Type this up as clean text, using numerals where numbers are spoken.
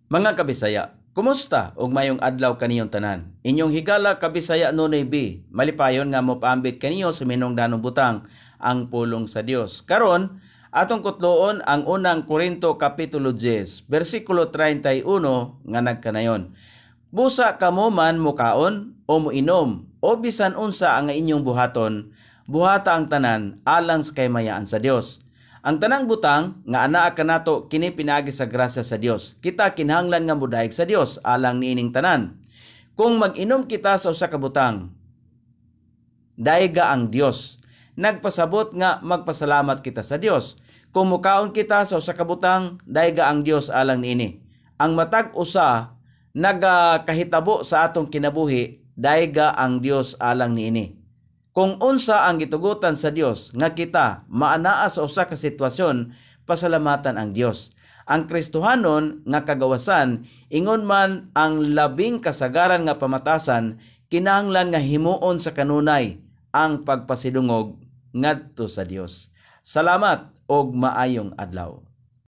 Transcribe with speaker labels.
Speaker 1: Mga kabisaya, kumusta ug mayong adlaw kaniyong tanan? Inyong higala kabisaya Nonoy B. Malipayon nga mopaambit kaniyo sa minungdanong butang ang pulong sa Dios. Karon atong kutloon ang unang Korinto kapitulo 10, bersikulo 31 nga nagkanayon. Busa kamo man mukaon o muinom o bisan unsa ang inyong buhaton, buhata ang tanan alang sa kaymayaan sa Dios. Ang tanang butang nga anaa kanato kini pinaagi sa grasya sa Dios. Kita kinahanglan nga modaig sa Dios alang niining tanan. Kung mag-inom kita sa usa ka butang, daiga ang Dios. Nagpasabot nga magpasalamat kita sa Dios. Kung mukaon kita sa usa ka butang, daiga ang Dios alang niini. Ang matag usa nagakahitabo sa atong kinabuhi, daiga ang Dios alang niini. Kung unsa ang gitugutan sa Dios nga kita maanaa sa usa ka sitwasyon, pasalamatan ang Dios. Ang Kristohanon nga kagawasan, ingon man ang labing kasagaran nga pamatasan, kinahanglan nga himuon sa kanunay ang pagpasidungog ngadto sa Dios. Salamat og maayong adlaw.